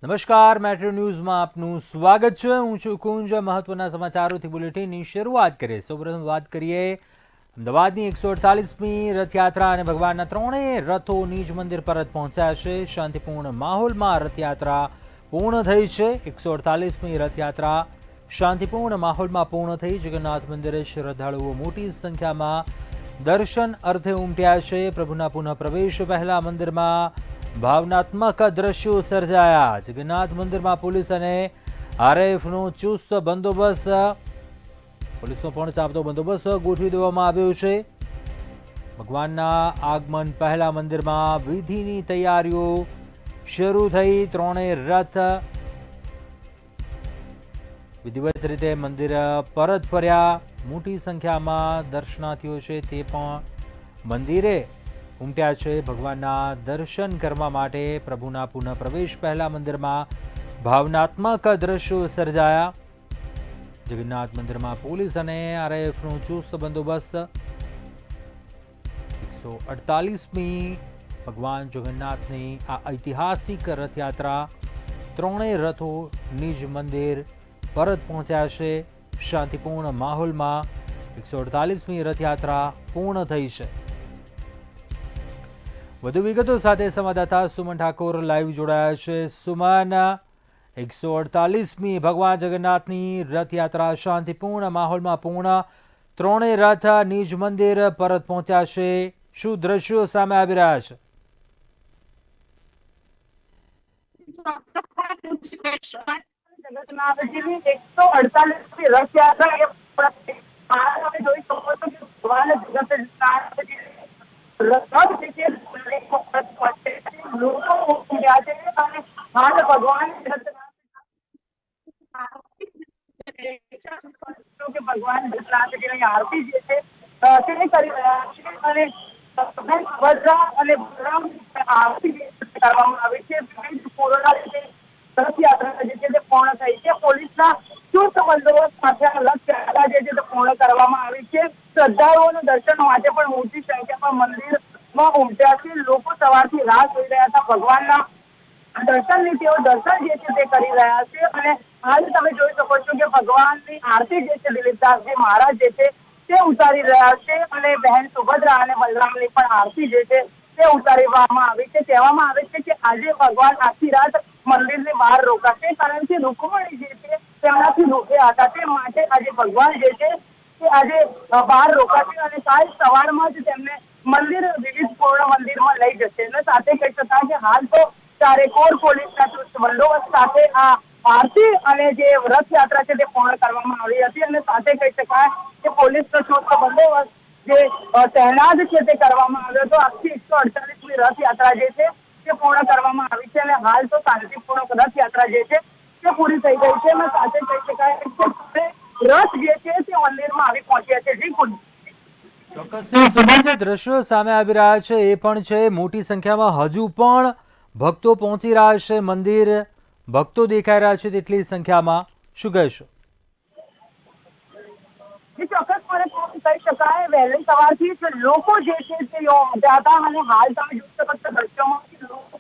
નમસ્કાર, મેટ્રો ન્યૂઝમાં આપનું સ્વાગત છે। હું છું કુંજ। મહત્વના સમાચારોથી બુલેટિનની શરૂઆત કરીએ। સૌપ્રથમ વાત કરીએ અમદાવાદની 148મી રથયાત્રા અને ભગવાનના ત્રણેય રથો નિજ મંદિર પરત પહોંચ્યા છે। શાંતિપૂર્ણ માહોલમાં રથયાત્રા પૂર્ણ થઈ છે। 148મી રથયાત્રા શાંતિપૂર્ણ માહોલમાં પૂર્ણ થઈ। જગન્નાથ મંદિરે શ્રદ્ધાળુઓ મોટી સંખ્યામાં દર્શન અર્થે ઉમટ્યા છે। પ્રભુના પુનઃ પ્રવેશ પહેલા મંદિરમાં ભાવનાત્મક દ્રશ્યો સર્જાયા। જગન્નાથ મંદિરમાં પોલીસ અને આરએફનો ચુસ્ત બંદોબસ્ત પોલીસનો પણ ચાપતો બંદોબસ્ત ગોઠવી દેવામાં આવ્યો છે। ભગવાનના આગમન પહેલા મંદિરમાં વિધિની તૈયારીઓ શરૂ થઈ। ત્રણેય રથ વિધિવત રીતે મંદિર પરત ફર્યા। મોટી સંખ્યામાં દર્શનાર્થીઓ છે તે પણ મંદિરે ઉમટ્યા છે ભગવાનના દર્શન કરવા માટે। પ્રભુના પુનઃ પ્રવેશ પહેલા મંદિરમાં ભાવનાત્મક દ્રશ્યો સર્જાયા। જગન્નાથ મંદિરમાં પોલીસ અને આરએફનો ચુસ્ત બંદોબસ્ત। 148મી ભગવાન જગન્નાથની આ ઐતિહાસિક રથયાત્રા ત્રણેય રથો નિજ મંદિર પરત પહોંચ્યા છે। શાંતિપૂર્ણ માહોલમાં 148મી રથયાત્રા પૂર્ણ થઈ છે। વધુ વિગતો સાથે સંવાદદાતા સુમન ઠાકોર લાઈવ જોડાયા છે। સુમન, 148મી ભગવાન જગન્નાથની રથયાત્રા શાંતિપૂર્ણ માહોલમાં પૂર્ણ। ત્રણેય રથ નિજ મંદિર પરત પહોંચ્યા છે। શું દ્રશ્યો સામે આવી રહ્યા છે? જગન્નાથજીની 148મી રથયાત્રા જોઈ શકો છો કે ભગવાન જગન્નાથજી રથ જે લોકો ઉમટ્યા છે અને હાલ ભગવાન કે ભગવાન જગન્નાથજીની આરતી જે છે તે કરી રહ્યા છે અને સુભદ્રા અને બલરામ આરતી કરવામાં આવી છે। વિવિધ કોરોના રથયાત્રા જે છે તે પૂર્ણ થઈ છે। પોલીસના ચુસ્ત બંદોબસ્ત સાથે રથયાત્રા જે છે તે પૂર્ણ કરવામાં આવી છે। શ્રદ્ધાળુઓના દર્શન માટે પણ મોટી સંખ્યામાં મંદિરમાં ઉમટ્યા છે। લોકો સવારથી રાહ જોઈ રહ્યા હતા ભગવાનના દર્શનની। તેઓ દર્શન જે છે તે કરી રહ્યા છે અને હાલ તમે જોઈ શકો છો કે ભગવાનની આરતી જે છે દિલીપદાસજી મહારાજ જે છે તે ઉતારી રહ્યા છે અને બહેન સુભદ્રા અને બલરામની પણ આરતી જે છે તે ઉતારવામાં આવી છે। કહેવામાં આવે છે કે આજે ભગવાન આખી રાત મંદિરની બહાર રોકાશે કારણ કે રૂકમણી જે છે તેમનાથી ભૂખ્યા હતા તે માટે આજે ભગવાન જે છે તે આજે બહાર રોકાશે અને કાલ સવારમાં જ તેમને મંદિર વિવિધ પૂર્ણ મંદિરમાં લઈ જશે। અને સાથે કહી શકાય કે હાલ તો ચારેકોર પોલીસના ચુસ્ત બંદોબસ્ત સાથે આ આરતી અને જે રથયાત્રા છે તે પૂર્ણ કરવામાં આવી હતી અને સાથે કહી શકાય કે પોલીસનો ચુસ્ત બંદોબસ્ત જે તહેનાત છે તે કરવામાં આવ્યો હતો। આખી 148મી રથયાત્રા જે છે તે પૂર્ણ કરવામાં આવી છે અને હાલ તો શાંતિપૂર્ણ રથયાત્રા જે છે તે પૂરી થઈ ગઈ છે અને સાથે કહી શકાય કે રથ જે છે તે મંદિરમાં આવી પહોંચ્યા છે। જી કુંજ। ચોક્કસથી સુમન, જે દ્રશ્યો સામે આવી રહ્યા છે એ પણ છે મોટી સંખ્યામાં હજુ પણ ભક્તો પહોંચી રહ્યા છે મંદિર। ભક્તો દેખાઈ રહ્યા છે તેટલી સંખ્યામાં, શું કહેશો? ચોક્કસપણે કહી શકાય વહેલી સવારથી જ લોકો જે છે તે ઉમટ્યા હતા અને હાલ તમે જોઈ શકો છો દ્રશ્યોમાં લોકો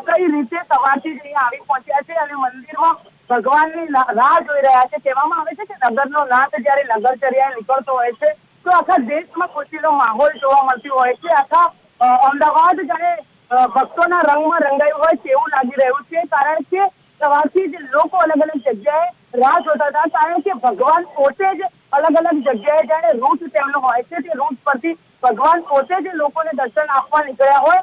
કઈ રીતે સવારથી જ અહીંયા આવી પહોંચ્યા છે અને મંદિરમાં ભગવાનની રાહ જોઈ રહ્યા છે। કહેવામાં આવે છે કે નગરનો નાથ જયારે નગરચર્યાએ નીકળતો હોય છે તો આખા દેશમાં ખુશીનો માહોલ જોવા મળતો હોય છે। આખા અમદાવાદ જાણે ભક્તોના રંગમાં રંગાયું હોય તેવું લાગી રહ્યું છે કારણ કે સવારથી જ લોકો અલગ અલગ જગ્યાએ રાહ જોતા હતા કારણ કે ભગવાન પોતે જ અલગ અલગ જગ્યાએ જાણે રૂટ તેમનો હોય છે તે રૂટ પરથી ભગવાન પોતે જ લોકોને દર્શન આપવા નીકળ્યા હોય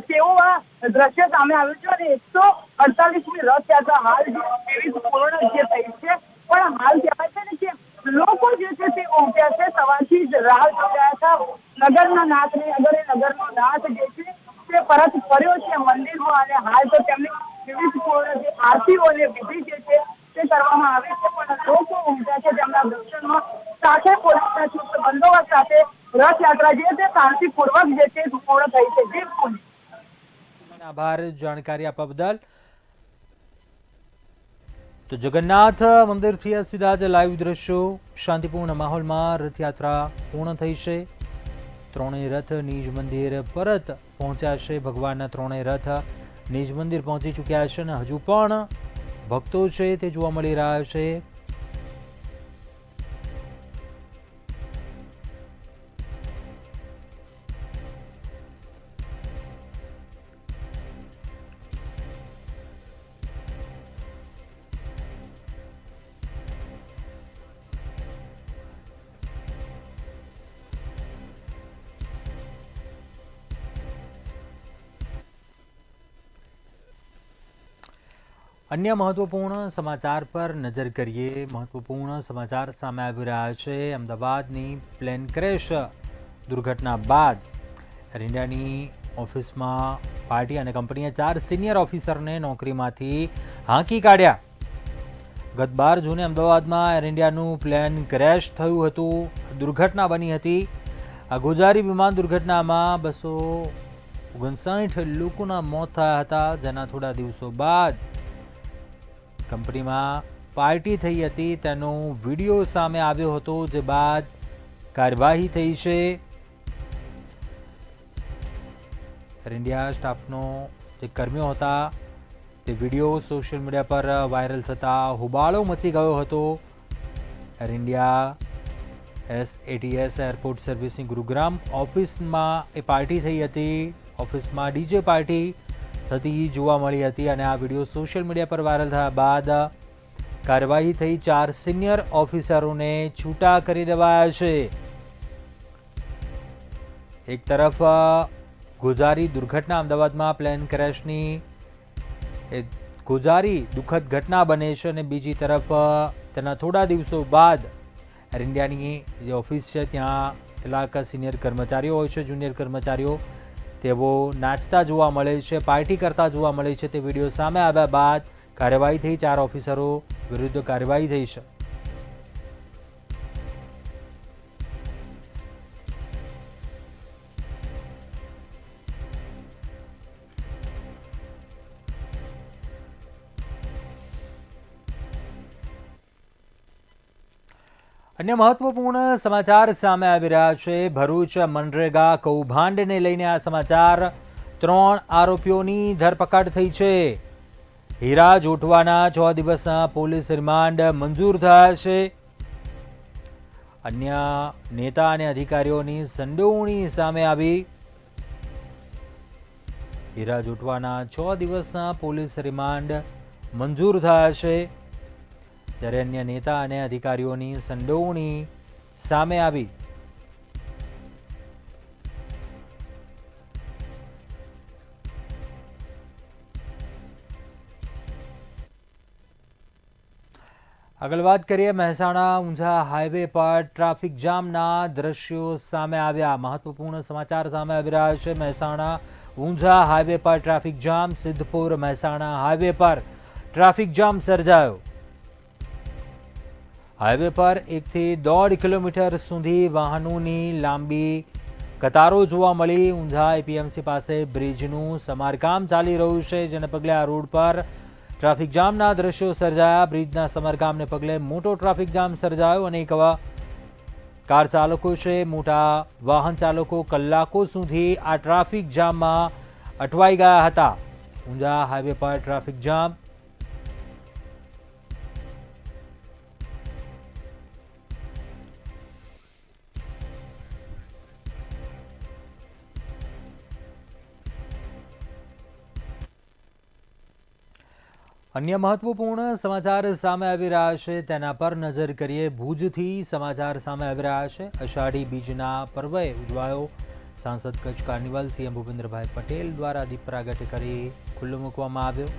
તેવું આ દ્રશ્ય સામે આવ્યું છે અને 148મી રથયાત્રા હાલ જે વિવિધ પૂર્ણ જે થઈ છે પણ હાલ કહેવાય છે ને કે લોકો જે છે તે ઉમટ્યા છે। સવારથી જ રાહ જોઈ રહ્યા હતા નગરના નાથની નગરે નગરનો નાથ જે છે તે પરત ફર્યો છે મંદિરમાં અને હાલ તો તેમની વિવિધ પૂર્ણ જે આરતીઓ અને વિધિ જે છે તે કરવામાં આવી છે પણ લોકો ઉમટ્યા છે તેમના દર્શનમાં। સાથે પોલીસના ચુસ્ત બંદોબસ્ત સાથે રથયાત્રા જે છે શાંતિપૂર્વક જે છે પૂર્ણ થઈ છે। જી કુંજ। આભાર જાણકારી આપવા બદલ। તો જગન્નાથ મંદિરથી સીધા જ લાઈવ દ્રશ્યો। શાંતિપૂર્ણ માહોલમાં રથયાત્રા પૂર્ણ થઈ છે। ત્રણેય રથ નિજ મંદિર પરત પહોંચ્યા છે। ભગવાનના ત્રણેય રથ નિજ મંદિર પહોંચી ચૂક્યા છે અને હજુ પણ ભક્તો છે તે જોવા મળી રહ્યા છે. અન્ય મહત્વપૂર્ણ સમાચાર પર નજર કરીએ. મહત્વપૂર્ણ સમાચાર સામે આવી રહ્યા છે. અમદાવાદની પ્લેન ક્રેશ દુર્ઘટના બાદ એર ઇન્ડિયાની ઓફિસમાં પાર્ટી અને કંપનીએ 4 સિનિયર ઓફિસરને નોકરીમાંથી હાંકી કાઢ્યા. ગત 12 જૂને અમદાવાદમાં એર ઇન્ડિયાનું પ્લેન ક્રેશ થયું હતું. દુર્ઘટના બની હતી. આ ગોજારી વિમાન દુર્ઘટનામાં 259 લોકોના મોત થયા હતા, જેના થોડા દિવસો બાદ કંપનીમાં પાર્ટી થઈ હતી તેનો વિડીયો સામે આવ્યો હતો, જે બાદ કાર્યવાહી થઈ છે. એર ઇન્ડિયા સ્ટાફનો જે કર્મીઓ હતા તે વિડીયો સોશિયલ મીડિયા પર વાયરલ થતા હોબાળો મચી ગયો હતો. એર ઇન્ડિયા SATS એરપોર્ટ સર્વિસની ગુરુગ્રામ ઓફિસમાં એ પાર્ટી થઈ હતી. ઓફિસમાં ડીજે પાર્ટી થતી જોવા મળી હતી અને આ વિડીયો સોશિયલ મીડિયા પર વાયરલ થયા બાદ કાર્યવાહી થઈ. 4 સિનિયર ઓફિસરોને છૂટા કરી દેવાયા છે. એક તરફ ગોજારી દુર્ઘટના, અમદાવાદમાં પ્લેન ક્રેશની એ ગોજારી દુઃખદ ઘટના બને છે અને બીજી તરફ તેના થોડા દિવસો બાદ એર ઇન્ડિયાની જે ઓફિસ છે ત્યાં કેટલાક સિનિયર કર્મચારીઓ હોય છે, જુનિયર કર્મચારીઓ, તેઓ નાચતા જોવા મળે છે, પાર્ટી કરતા જોવા મળે છે. તે વિડીયો સામે આવ્યા બાદ કાર્યવાહી થઈ. 4 ઓફિસરો વિરુદ્ધ કાર્યવાહી થઈ છે. અન્ય મહત્વપૂર્ણ સમાચાર સામે આવી રહ્યા છે. ભરૂચ મનરેગા કૌભાંડને લઈને આ સમાચાર. 3 આરોપીઓની ધરપકડ થઈ છે. હીરા જોટવાના 6 દિવસના પોલીસ રિમાન્ડ મંજૂર થયા છે. અન્ય નેતા અને અધિકારીઓની સંડોવણી સામે આવી. હીરા જોટવાના 6 દિવસના પોલીસ રિમાન્ડ મંજૂર થયા છે, જ્યારે અન્ય નેતા અને અધિકારીઓની સંડોવણી સામે આવી. આગળ વાત કરીએ. મહેસાણા ઊંઝા હાઈવે પર ટ્રાફિક જામના દ્રશ્યો સામે આવ્યા. મહત્વપૂર્ણ સમાચાર સામે આવી રહ્યા છે. મહેસાણા ઊંઝા હાઈવે પર traffic jam. Siddhpur Mehsana highway પર ટ્રાફિક જામ સર્જાયો. હાઈવે પર 1 થી 1.5 કિલોમીટર સુધી વાહનોની લાંબી કતારો જોવા મળી. ઊંઝા APMC પાસે બ્રિજનું સમારકામ ચાલી રહ્યું છે, જેને પગલે આ રોડ પર ટ્રાફિક જામના દ્રશ્યો સર્જાયા. બ્રિજના સમારકામને પગલે મોટો ટ્રાફિક જામ સર્જાયો. અનેક કાર ચાલકો છે, મોટા વાહન ચાલકો કલાકો સુધી આ ટ્રાફિક જામમાં અટવાઈ ગયા હતા. ઊંઝા હાઈવે પર ટ્રાફિક જામ. અન્ય મહત્વપૂર્ણ સમાચાર સામે આવી રહ્યા છે, તેના પર નજર કરીએ. ભુજથી સમાચાર સામે આવી રહ્યા છે. અષાઢી બીજના પર્વે ઉજવાયો સાંસદ કચ્છ કાર્નિવલ. CM ભૂપેન્દ્રભાઈ પટેલ દ્વારા દીપ પ્રાગટ્ય કરી ખુલ્લો મૂકવામાં આવ્યો.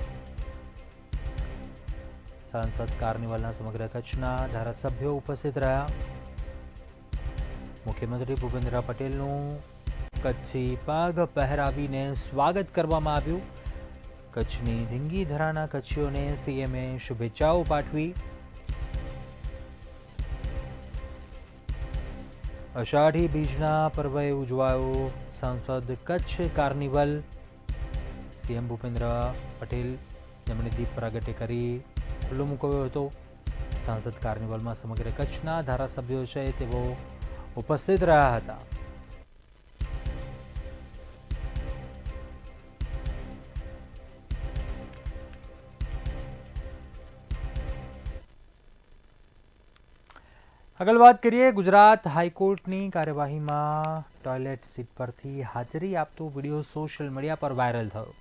સાંસદ કાર્નિવલના સમગ્ર કચ્છના ધારાસભ્યો ઉપસ્થિત રહ્યા. મુખ્યમંત્રી ભૂપેન્દ્ર પટેલનું કચ્છી પાઘ પહેરાવીને સ્વાગત કરવામાં આવ્યું. કચ્છની ધીંગી ધરાના કચ્છીઓને CMએ શુભેચ્છાઓ પાઠવી. અષાઢી બીજના પર્વે ઉજવાયો સાંસદ કચ્છ કાર્નિવલ. CM ભૂપેન્દ્ર પટેલ તેમણે દીપ પ્રાગટ્ય કરી ખુલ્લો મૂક્યો હતો. સાંસદ કાર્નિવલમાં સમગ્ર કચ્છના ધારાસભ્યો છે તેઓ ઉપસ્થિત રહ્યા હતા. આગળ વાત કરીએ ગુજરાત હાઈકોર્ટની કાર્યવાહીમાં ટોયલેટ સીટ પરથી હાજરી આપતો વિડીયો સોશિયલ મીડિયા પર વાયરલ થયો.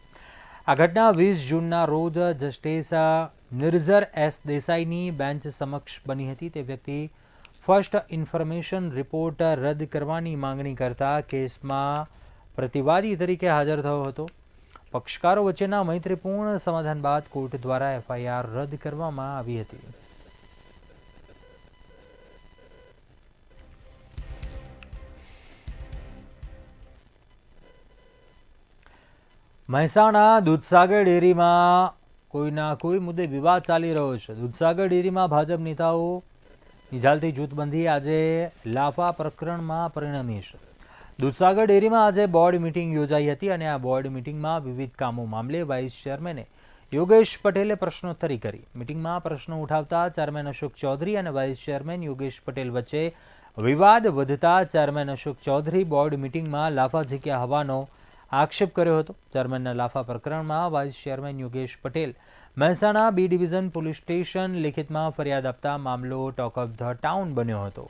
આ ઘટના 20 જૂનના રોજ જસ્ટિસ નિર્ઝર એસ દેસાઈની બેન્ચ સમક્ષ બની હતી. તે વ્યક્તિ ફર્સ્ટ ઇન્ફોર્મેશન રિપોર્ટ રદ કરવાની માંગણી કરતા કેસમાં પ્રતિવાદી તરીકે હાજર થયો હતો. પક્ષકારો વચ્ચેના મૈત્રીપૂર્ણ સમાધાન બાદ કોર્ટ દ્વારા એફઆઈઆર રદ કરવામાં આવી હતી. મહેસાણા દૂધસાગર ડેરીમાં કોઈના કોઈ મુદ્દે વિવાદ ચાલી રહ્યો છે. દૂધસાગર ડેરીમાં ભાજપ નેતાઓની ઝાલતી જૂથબંધી આજે લાફા પ્રકરણમાં પરિણમી છે. દૂધસાગર ડેરીમાં આજે બોર્ડ મિટિંગ યોજાઈ હતી અને આ બોર્ડ મિટિંગમાં વિવિધ કામો મામલે વાઇસ ચેરમેને યોગેશ પટેલે પ્રશ્નોત્તરી કરી. મિટિંગમાં પ્રશ્નો ઉઠાવતા ચેરમેન અશોક ચૌધરી અને વાઇસ ચેરમેન યોગેશ પટેલ વચ્ચે વિવાદ વધતા ચેરમેન અશોક ચૌધરી બોર્ડ મિટિંગમાં લાફા ઝીક્યા હોવાનો આક્ષેપ કર્યો હતો. ચેરમેનના લાફા પ્રકરણમાં vice chairman Yogesh Patel Mehsana B division police station લિખિતમાં ફરિયાદ આપતા મામલો ટોક ઓફ ધ ટાઉન બન્યો હતો.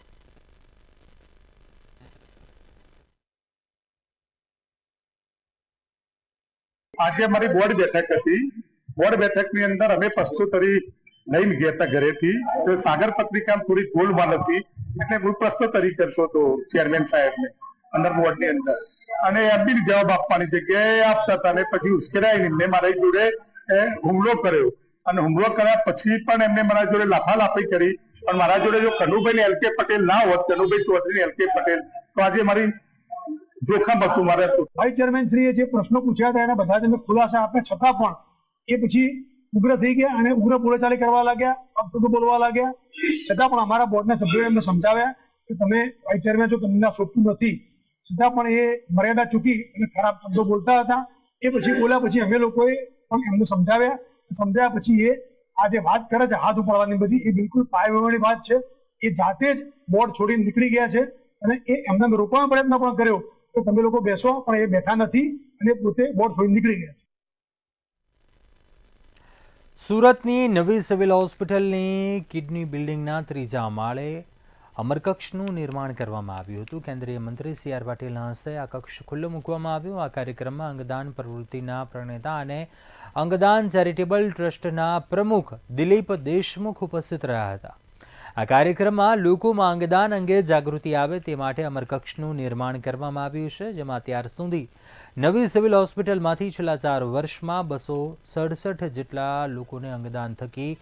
આજે અમારી બોર્ડ બેઠક હતી. બોર્ડ બેઠકની અંદર અમે પ્રશ્નોત્તરી લઈને ગયા હતા ઘરેથી. તો સાગર પત્રિકા થોડી ગોલમાલ હતી એટલે હું પ્રશ્નોત્તરી કરતો હતો ચેરમેન સાહેબને અંદર બોર્ડની અંદર, અને એમ બી જવાબ આપવાની જગ્યાએ આપતા હતા. અને પછી ઉશ્કેરાઈને એમને મારી જોડે હુમલો કર્યો અને હુમલો કર્યા પછી પણ એમને મારા જોડે લાફાલાફી કરી. પણ મારા જોડે જો કનુભાઈ એલ કે પટેલ ના હોત, કનુભાઈ ચૌધરી એલ કે પટેલ, તો આજે મારી જોખમ હતું મારે. વાઇસ ચેરમેન શ્રીએ જે પ્રશ્નો પૂછ્યા હતા એના બધા જ અમે ખુલાસા આપ્યા, છતાં પણ એ પછી ઉગ્ર થઈ ગયા અને ઉગ્ર બોલાચાલી કરવા લાગ્યા, અપશબ્દો બોલવા લાગ્યા. છતાં પણ અમારા બોર્ડના સભ્યોએ એમને સમજાવ્યા કે તમે વાઇસ ચેરમેન છો, તમને આ સોંપતું નથી. છતાં પણ એ મર્યાદા ચૂકી અને ખરાબ શબ્દો બોલતા હતા. એ પછી બોલ્યા પછી અમે લોકોએ પણ એમને સમજાવ્યા પછી એ આ જે વાત કરે છે હાથ ઉપાડવાની બધી, એ બિલકુલ પાયવેવાની વાત છે. એ જાતે જ બોર્ડ છોડીને નીકળી ગયા છે અને એ એમને રોકવાનો પ્રયત્ન પણ કર્યો કે તમે લોકો બેસો, પણ એ બેઠા નથી અને પોતે બોર્ડ છોડીને નીકળી ગયા છે. સુરતની નવી સિવિલ હોસ્પિટલની કિડની બિલ્ડિંગના 3જા માળે અમરકક્ષનું નિર્માણ કરવામાં આવ્યું હતું. કેન્દ્રીય મંત્રી સી.આર. પાટીલના હસ્તે આ કક્ષ ખુલ્લો મૂકવામાં આવ્યો. આ કાર્યક્રમમાં અંગદાન પ્રવૃત્તિના પ્રણેતા અને અંગદાન ચેરિટેબલ ટ્રસ્ટના પ્રમુખ દિલીપ દેશમુખ ઉપસ્થિત રહ્યા હતા. આ કાર્યક્રમમાં લોકોમાં અંગદાન અંગે જાગૃતિ આવે તે માટે અમરકક્ષનું નિર્માણ કરવામાં આવ્યું છે, જેમાં અત્યાર સુધી નવી સિવિલ હોસ્પિટલમાંથી છેલ્લા 4 વર્ષમાં 267 જેટલા લોકોને અંગદાન થકી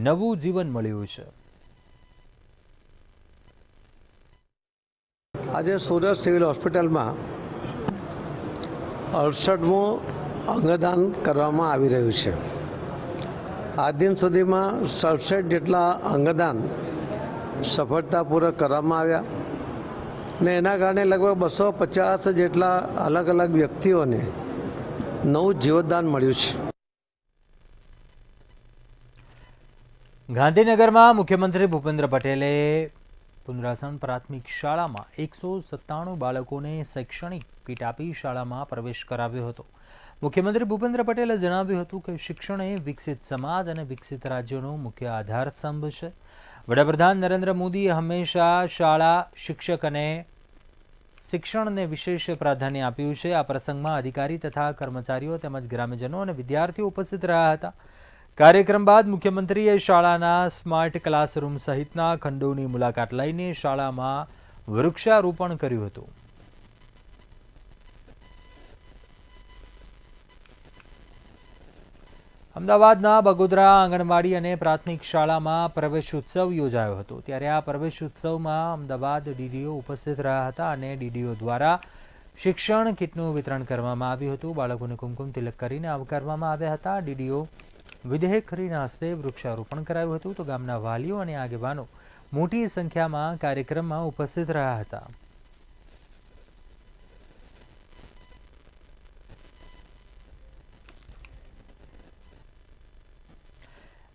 નવું જીવન મળ્યું છે. આજે સુરત સિવિલ હોસ્પિટલમાં 68મું અંગદાન કરવામાં આવી રહ્યું છે. આજ દિન સુધીમાં 67 જેટલા અંગદાન સફળતાપૂર્વક કરવામાં આવ્યા ને એના કારણે લગભગ 250 જેટલા અલગ અલગ વ્યક્તિઓને નવું જીવતદાન મળ્યું છે. ગાંધીનગરમાં મુખ્યમંત્રી ભૂપેન્દ્ર પટેલે પુનરાસણ પ્રાથમિક શાળામાં 197 બાળકોને શૈક્ષણિક કીટ આપી શાળામાં પ્રવેશ કરાવ્યો હતો. મુખ્યમંત્રી ભૂપેન્દ્ર પટેલે જણાવ્યું હતું કે શિક્ષણ એ વિકસિત સમાજ અને વિકસિત રાજ્યોનો મુખ્ય આધારસ્તંભ છે. વડાપ્રધાન નરેન્દ્ર મોદીએ હંમેશા શાળા, શિક્ષક અને શિક્ષણને વિશેષ પ્રાધાન્ય આપ્યું છે. આ પ્રસંગમાં અધિકારી તથા કર્મચારીઓ તેમજ ગ્રામ્યજનો અને વિદ્યાર્થીઓ ઉપસ્થિત રહ્યા હતા. કાર્યક્રમ બાદ મુખ્યમંત્રીએ શાળાના સ્માર્ટ ક્લાસરૂમ સહિતના ખંડોની મુલાકાત લઈને શાળામાં વૃક્ષારોપણ કર્યું હતું. અમદાવાદના બગોદરા આંગણવાડી અને પ્રાથમિક શાળામાં પ્રવેશ ઉત્સવ યોજાયો હતો. ત્યારે આ પ્રવેશ ઉત્સવમાં અમદાવાદ ડીડીઓ ઉપસ્થિત રહ્યા હતા અને ડીડીઓ દ્વારા શિક્ષણ કીટનું વિતરણ કરવામાં આવ્યું હતું. બાળકોને કુમકુમ તિલક કરીને આવકારવામાં આવ્યા હતા. ડીડીઓ વિધેયક ખરીના હસ્તે વૃક્ષારોપણ કરાયું હતું. તો ગામના વાલીઓ અને આગેવાનો મોટી સંખ્યામાં કાર્યક્રમમાં ઉપસ્થિત રહ્યા હતા.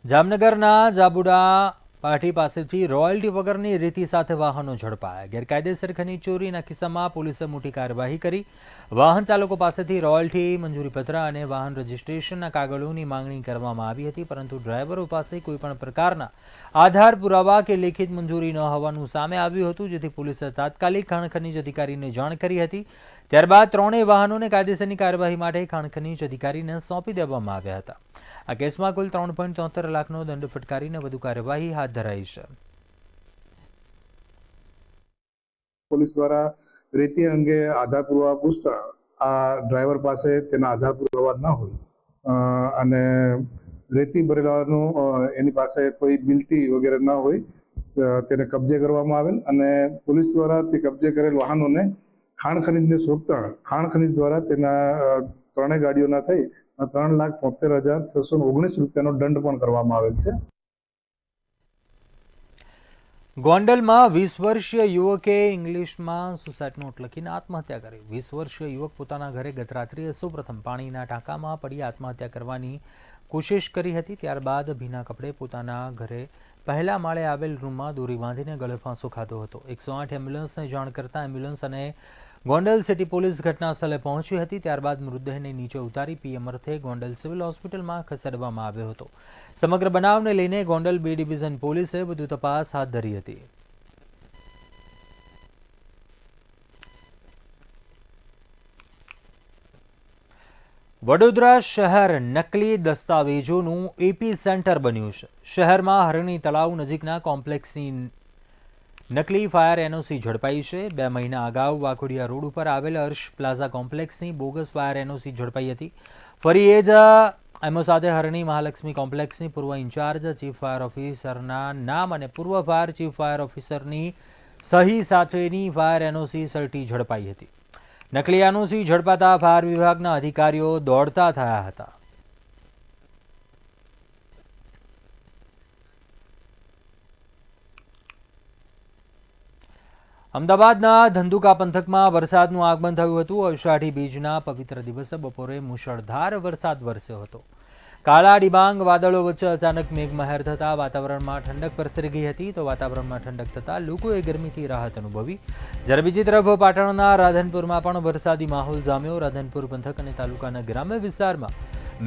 જામનગરના જાબુડા પાર્ટી પાસેથી રોયલ્ટી વગરની રીતિ સાથે વાહનો ઝડપાયા. ગેરકાયદેસર ખનીજ ચોરીના કિસ્સામાં પોલીસે મોટી કાર્યવાહી કરી. વાહન ચાલકો પાસેથી રોયલ્ટી, મંજૂરીપત્ર અને વાહન રજિસ્ટ્રેશનના કાગળોની માંગણી કરવામાં આવી હતી, પરંતુ ડ્રાઈવરો પાસે કોઈપણ પ્રકારના આધાર પુરાવા કે લેખિત મંજૂરી ન હોવાનું સામે આવ્યું હતું, જેથી પોલીસે તાત્કાલિક ખાણ ખનીજ અધિકારીને જાણ કરી હતી. ત્યારબાદ ત્રણેય વાહનોને કાયદેસરની કાર્યવાહી માટે ખાણ ખનીજ અધિકારીને સોંપી દેવામાં આવ્યા હતા. આ કેસમાં કુલ 3.73 લાખનો દંડ ફટકારીને વધુ કાર્યવાહી હાથ ધરાઈ છે. પોલીસ દ્વારા રેતી અંગે આધાર પુરાવા પૂછતા આ ડ્રાઈવર પાસે તેના આધાર પુરાવા ન હોય અને રેતી ભરેલાનું એની પાસે કોઈ બિલ્ટી વગેરે ન હોય તેને કબજે કરવામાં આવેલ અને પોલીસ દ્વારા તે કબજે કરેલ વાહનોને ખાણ ખનીજને સોંપતા ખાણ ખનીજ દ્વારા તેના ત્રણેય ગાડીઓના થઈ 3,73,619 રૂપિયાનો દંડ પણ કરવામાં આવેલ છે. ગોંડલમાં 20 વર્ષીય યુવકે ઇંગ્લિશમાં સુસાઇડ નોટ લખીને આત્મહત્યા કરી. 20 વર્ષીય યુવક પોતાના ઘરે ગત રાત્રિએ સૌપ્રથમ પાણીના ટાંકામાં પડી આત્મહત્યા કરવાની કોશિશ કરી હતી. ત્યારબાદ ભીના કપડે પોતાના ઘરે પહેલા માળે આવેલ રૂમમાં દોરી બાંધીને ગળે ફાંસો ખાધો હતો. 108 એમ્બ્યુલન્સને જાણ કરતા એમ્બ્યુલન્સ અને ગોંડલ સિટી પોલીસ ઘટના સ્થળે પહોંચી હતી. ત્યારબાદ મૃતદેહને નીચે ઉતારી પીએમ અર્થે ગોંડલ સિવિલ હોસ્પિટલમાં ખસેડવામાં આવ્યો હતો. સમગ્ર બનાવને લઈને ગોંડલ B ડિવિઝન પોલીસે વધુ તપાસ હાથ ધરી હતી. વડોદરા શહેર નકલી દસ્તાવેજોનું એપી સેન્ટર બન્યું છે. શહેરમાં હરણી તળાવ નજીકના કોમ્પ્લેક્સની નકલી ફાયર એનઓસી ઝડપાઈ છે. 2 મહિના અગાઉ વાઘોડિયા રોડ ઉપર આવેલ હર્ષ પ્લાઝા કોમ્પ્લેક્સની બોગસ ફાયર એનઓસી ઝડપાઈ હતી. ફરી એ જ એમઓ સાથે હરણી મહાલક્ષ્મી કોમ્પ્લેક્સની પૂર્વ ઇન્ચાર્જ ચીફ ફાયર ઓફિસરના નામ અને પૂર્વ ફાયર ચીફ ફાયર ઓફિસરની સહી સાથેની ફાયર એનઓસી સર્ટી ઝડપાઈ હતી. નકલી એનઓસી ઝડપાતા ફાયર વિભાગના અધિકારીઓ દોડતા થયા હતા. અમદાવાદના ધંધુકા પંથકમાં વરસાદનું આગમન થયું હતું. અષાઢી બીજના પવિત્ર દિવસે બપોરે મુશળધાર વરસાદ વરસ્યો હતો. કાળા ડિબાંગ વાદળો વચ્ચે અચાનક મેઘમહેર થતાં વાતાવરણમાં ઠંડક પ્રસરી ગઈ હતી. તો વાતાવરણમાં ઠંડક થતાં લોકોએ ગરમીથી રાહત અનુભવી. જ્યારે બીજી તરફ પાટણના રાધનપુરમાં પણ વરસાદી માહોલ જામ્યો. રાધનપુર પંથક અને તાલુકાના ગ્રામ્ય વિસ્તારમાં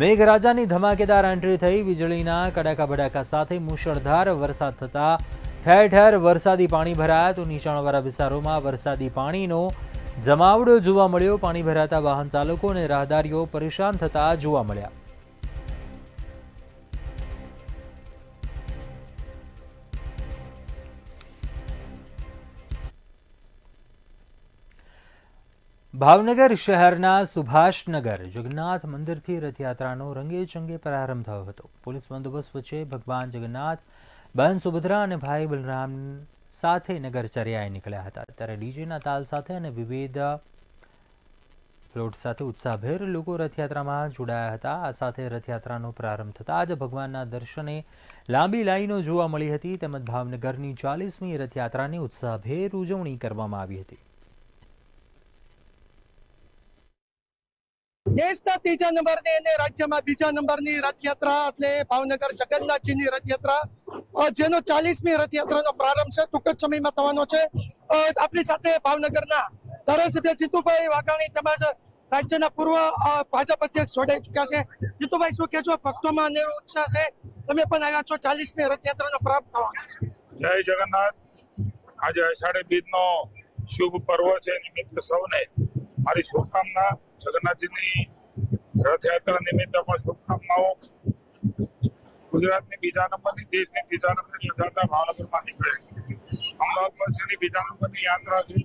મેઘરાજાની ધમાકેદાર એન્ટ્રી થઈ. વીજળીના કડાકા ભડાકા સાથે મુશળધાર વરસાદ થતાં ઠેર ઠેર વરસાદી પાણી ભરાયા. તો નીચાણવાળા વિસ્તારોમાં વરસાદી પાણીનો જમાવડો જોવા મળ્યો. પાણી ભરાતા વાહન ચાલકો અને રાહદારીઓ પરેશાન થતા જોવા મળ્યા. ભાવનગર શહેરના સુભાષનગર જગન્નાથ મંદિરથી રથયાત્રાનો રંગેચંગે પ્રારંભ થયો હતો. પોલીસ બંદોબસ્ત વચ્ચે ભગવાન જગન્નાથ, બહેન સુભદ્રા અને ભાઈ બલરામ સાથે નગરચર્યાએ નીકળ્યા હતા. ત્યારે ડીજેના તાલ સાથે અને વિવિધ ફ્લોટ સાથે ઉત્સાહભેર લોકો રથયાત્રામાં જોડાયા હતા. આ સાથે રથયાત્રાનો પ્રારંભ થતાં જ ભગવાનના દર્શને લાંબી લાઈનો જોવા મળી હતી. તેમજ ભાવનગરની 40મી રથયાત્રાની ઉત્સાહભેર ઉજવણી કરવામાં આવી હતી. દેશના 3જા નંબરની અને રાજ્યમાં 2જા નંબરની રથયાત્રા એટલે ભાવનગર જગન્નાથજીની રથયાત્રા જેનો 40મી રથયાત્રાનો પ્રારંભ છે ટૂંક જ સમયમાં થવાનો છે. આપણી સાથે ભાવનગરના ધારાસભ્ય જીતુભાઈ વાઘાણી તેમજ રાજ્યના પૂર્વ ભાજપ અધ્યક્ષ જોડાઈ ચૂક્યા છે. જીતુભાઈ, શું કહેશો? ભક્તોમાં અનેરો ઉત્સાહ છે, તમે પણ આવ્યા છો, 40મી રથયાત્રાનો પ્રારંભ થવાનો છે. જય જગન્નાથ. આજે અષાઢી બીજનો શુભ પર્વ છે. નિમિત્તે સૌને મારી શુભકામના. જગન્નાથજીની રથયાત્રા નિમિત્તે પણ શુભકામનાઓ. ગુજરાતની 2જા નંબરની, દેશની 3જા નંબરની રથયાત્રા ભાવનગરમાં નીકળે છે. અમદાવાદ પછીની 2જા નંબરની યાત્રા છે.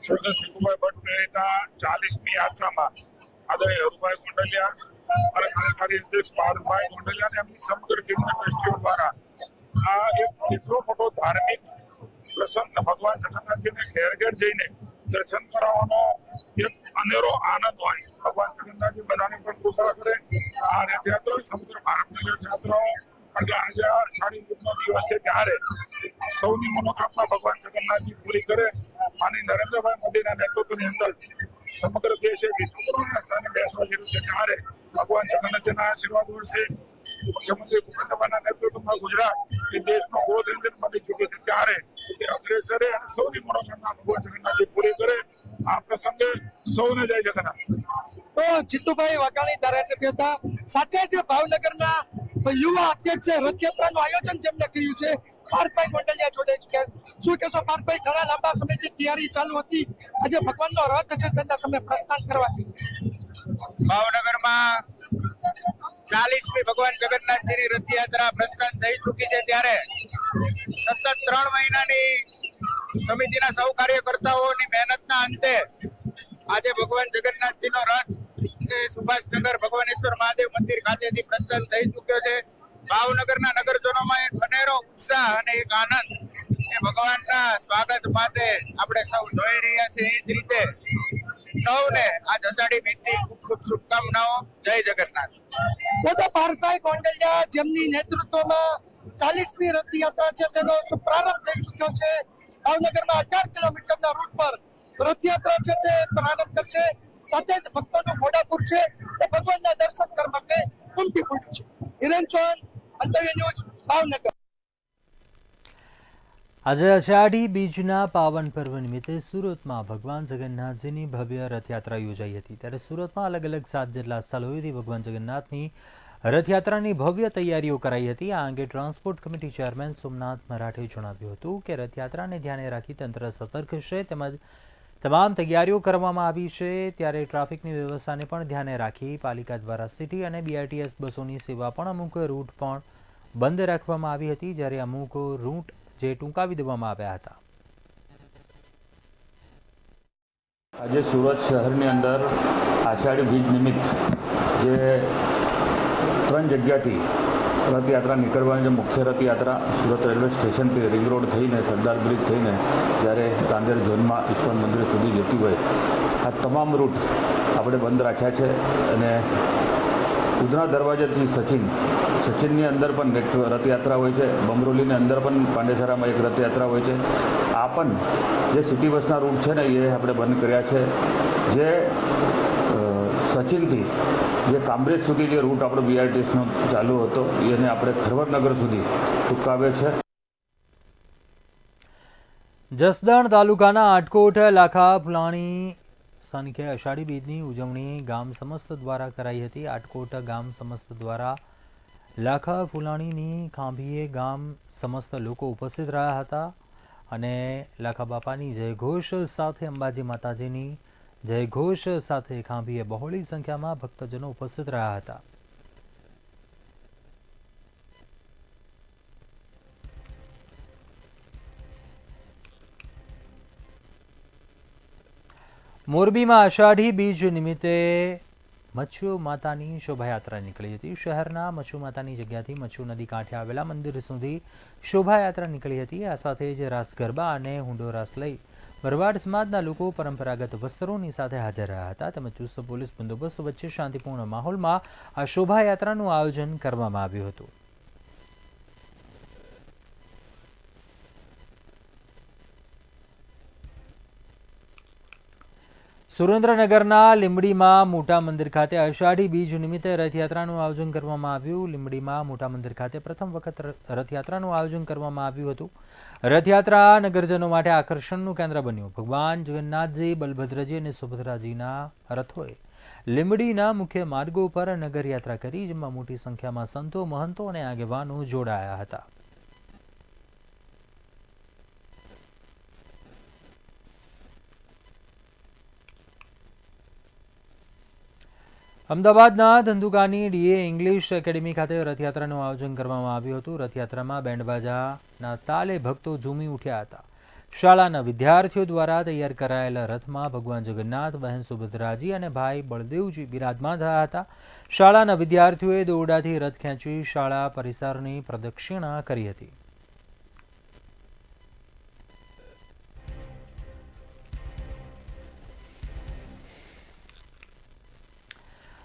સ્વર્ગસ્થ ભીખુભાઈ ભટ્ટ પ્રેરિતા 40મી યાત્રામાં આદરણીય હરુભાઈ ગોંડલિયા અને કાર્યકારી અધ્યક્ષ પાર્થભાઈ ગોંડલિયા અને એમની સમગ્ર ટીમના ટ્રસ્ટીઓ દ્વારા આ એક એટલો મોટો ધાર્મિક પ્રસંગ ભગવાન જગન્નાથજીને ઘેર ઘેર જઈને દર્શન કરાવવાનો એક અનેરો આનંદ હોય છે. ભગવાન જગન્નાથજી બધાની પણ કૃપા કરે. આ રથયાત્રા સમગ્ર ભારતની રથયાત્રાઓ, કારણ કે આજે અષાઢી બીજનો દિવસ છે ત્યારે સૌની મનોકામના ભગવાન જગન્નાથજી પૂરી કરે માનનીય નરેન્દ્રભાઈ મોદીના નેતૃત્વની અંદર સમગ્ર દેશે વિશ્વગુરુના સ્થાને બેસવા જેવું છે ત્યારે ભગવાન જગન્નાથજીના આશીર્વાદ વર્ષે મુખ્યમંત્રી ભૂપેન્દ્રભાઈના નેતૃત્વમાં ગુજરાત એ દેશનો ગ્રોથ એન્જિન બની ચૂક્યો છે ત્યારે એ અગ્રેસરે અને સૌની મનોકામના ભગવાન જગન્નાથજી પૂરી કરે આ પ્રસંગે સૌને જય જગન્નાથ. તો જીતુભાઈ વાઘાણી ધારાસભ્ય હતા, સાથે જ ભાવનગરના યુવા અધ્યક્ષે રથયાત્રાનું આયોજન જેમને કર્યું છે પાર્થભાઈ ગોંડલિયા જોડાઈ ચૂક્યા. શું કહેશો પાર્થભાઈ, ઘણા લાંબા સમયથી તૈયારી ચાલુ હતી, આજે ભગવાનનો રથ છે તેના તમે પ્રસ્થાન કરવા જઈ ભાવનગરમાં 40મી ભગવાન જગન્નાથજીની રથયાત્રા પ્રસ્થાન થઈ ચૂકી છે ત્યારે સતત 3 મહિનાની સમિતિના સૌ કાર્યકર્તાઓની મહેનતના અંતે આજે ભગવાન જગન્નાથજીનો રથ સુભાષનગર ભગવાનેશ્વર મહાદેવ મંદિર ખાતેથી પ્રસ્થાન થઈ ચૂક્યો છે. ભાવનગરના નગરજનોમાં એક અનેરો ઉત્સાહ અને એક આનંદ એ ભગવાનના સ્વાગત માટે આપણે સૌ જોઈ રહ્યા છે. એ જ રીતે સૌને આ અષાઢી બીજની ખૂબ ખૂબ શુભકામનાઓ. જય જગન્નાથ. તો પાર્થભાઈ ગોંડલિયા જેમની નેતૃત્વમાં 40મી રથયાત્રા છે તેનો પ્રારંભ થઈ ચૂક્યો છે. ભાવનગરમાં 18 કિલોમીટરના રૂટ પર રથયાત્રા છે તે પ્રારંભ કરશે. સાથે જ ભક્તોનું ઘોડાપુર છે તે ભગવાનના દર્શન કરવા માટે ઉમટી પડ્યું છે. હિરેન ચૌહાણ, અંતર્ય ન્યૂઝ, ભાવનગર. આજે અષાઢી બીજના પાવન પર્વ નિમિત્તે સુરતમાં ભગવાન જગન્નાથજીની ભવ્ય રથયાત્રા યોજાઈ હતી. ત્યારે સુરતમાં અલગ અલગ 7 જેટલા સ્થળોએથી ભગવાન જગન્નાથની રથયાત્રાની ભવ્ય તૈયારીઓ કરાઈ હતી. આ અંગે transport committee chairman Somnath Marathe જણાવ્યું હતું કે રથયાત્રાને ધ્યાને રાખી તંત્ર સતર્ક છે તેમજ તમામ તૈયારીઓ કરવામાં આવી છે. ત્યારે ટ્રાફિકની વ્યવસ્થાને પણ ધ્યાને રાખી પાલિકા દ્વારા સિટી અને BRTS બસોની સેવા પણ અમુક રૂટ પણ બંધ રાખવામાં આવી હતી, જ્યારે અમુક રૂટ જે ટૂંકાવી દેવામાં આવ્યા હતા. આજે સુરત શહેરની અંદર આષાઢી બીજ નિમિત્ત જે 3 જગ્યાથી રથયાત્રા નીકળવાની જે મુખ્ય રથયાત્રા સુરત રેલવે સ્ટેશનથી રિંગ રોડ થઈને સરદાર બ્રિજ થઈને જ્યારે રાંદેર ઝોનમાં ઇસ્કોન મંદિર સુધી જતી હોય આ તમામ રૂટ આપણે બંધ રાખ્યા છે. અને ઉધના દરવાજાથી સચિનની અંદર પણ એક રથયાત્રા હોય છે, બમરોલીની અંદર પણ પાંડેસરામાં એક રથયાત્રા હોય છે. આ પણ જે સિટી બસના રૂટ છે ને એ આપણે બંધ કર્યા છે. જે સચિનથી જે કામરેજ સુધી જે રૂટ આપણો BRTSનો ચાલુ હતો એને આપણે ખરવરનગર સુધી ટૂંકાવે છે. જસદણ તાલુકાના આટકોટ લાખા ફુલાણી સ્થાનિકે અષાઢી બીજની ઉજવણી ગામ સમસ્ત દ્વારા કરાઈ હતી. આટકોટ ગામ સમસ્ત દ્વારા લાખા ફુલાણીની ખાંભીએ ગામ સમસ્ત લોકો ઉપસ્થિત રહ્યા હતા અને લાખા બાપાની જયઘોષ સાથે અંબાજી માતાજીની જયઘોષ સાથે ખાંભીએ બહોળી સંખ્યામાં ભક્તજનો ઉપસ્થિત રહ્યા હતા. મોરબીમાં અષાઢી બીજ નિમિત્તે મચ્છુ માતાની શોભાયાત્રા નીકળી હતી. શહેરના મચ્છુ માતાની જગ્યાથી મચ્છુ નદી કાંઠે આવેલા મંદિર સુધી શોભાયાત્રા નીકળી હતી. આ સાથે જ રાસ ગરબા અને હુંડો રાસ લઈ ભરવાડ સમાજના લોકો પરંપરાગત વસ્ત્રોની સાથે હાજર રહ્યા હતા. તેમજ ચુસ્ત પોલીસ બંદોબસ્ત વચ્ચે શાંતિપૂર્ણ માહોલમાં આ શોભાયાત્રાનું આયોજન કરવામાં આવ્યું હતું. સુરેન્દ્રનગરના લીંબડીમાં મોટા મંદિર ખાતે અષાઢી બીજ નિમિત્તે રથયાત્રાનું આયોજન કરવામાં આવ્યું. લીંબડીમાં મોટા મંદિર ખાતે પ્રથમ વખત રથયાત્રાનું આયોજન કરવામાં આવ્યું હતું. રથયાત્રા નગરજનો માટે આકર્ષણનું કેન્દ્ર બન્યું. ભગવાન જગન્નાથજી, બલભદ્રજી અને સુભદ્રાજીના રથોએ લીંબડીના મુખ્ય માર્ગો પર નગરયાત્રા કરી, જેમાં મોટી સંખ્યામાં સંતો, મહંતો અને આગેવાનો જોડાયા હતા. અમદાવાદના ધંધુકાની DA ઇંગ્લિશ એકેડેમી ખાતે રથયાત્રાનું આયોજન કરવામાં આવ્યું હતું. રથયાત્રામાં બેન્ડબાજાના તાલે ભક્તો ઝૂમી ઉઠ્યા હતા. શાળાના વિદ્યાર્થીઓ દ્વારા તૈયાર કરાયેલા રથમાં ભગવાન જગન્નાથ, બહેન સુભદ્રાજી અને ભાઈ બળદેવજી બિરાજમાન થયા હતા. શાળાના વિદ્યાર્થીઓએ દોરડાથી રથ ખેંચી શાળા પરિસરની પ્રદક્ષિણા કરી હતી.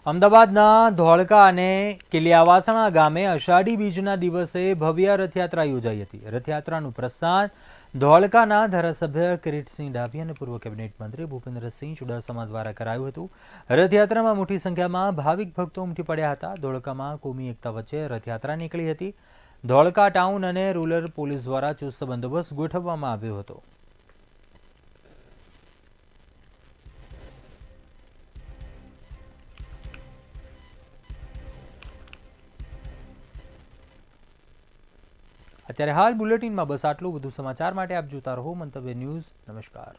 અમદાવાદના ધોળકા અને કિલિયાવાસણા ગામે અષાઢી બીજના દિવસે ભવ્ય રથયાત્રા યોજાઈ હતી. રથયાત્રાનું પ્રસ્થાન ધોળકાના ધારાસભ્ય કિરીટસિંહ ડાભી અને પૂર્વ કેબિનેટ મંત્રી ભૂપેન્દ્રસિંહ ચુડાસમા દ્વારા કરાયું હતું. રથયાત્રામાં મોટી સંખ્યામાં ભાવિક ભક્તો ઉમટી પડ્યા હતા. ધોળકામાં કોમી એકતા વચ્ચે રથયાત્રા નીકળી હતી. ધોળકા ટાઉન અને રૂરલ પોલીસ દ્વારા ચુસ્ત બંદોબસ્ત ગોઠવવામાં આવ્યો હતો. અત્યારે હાલ બુલેટિનમાં બસ આટલું. વધુ સમાચાર માટે આપ જોતા રહો મંતવ્ય ન્યૂઝ. નમસ્કાર.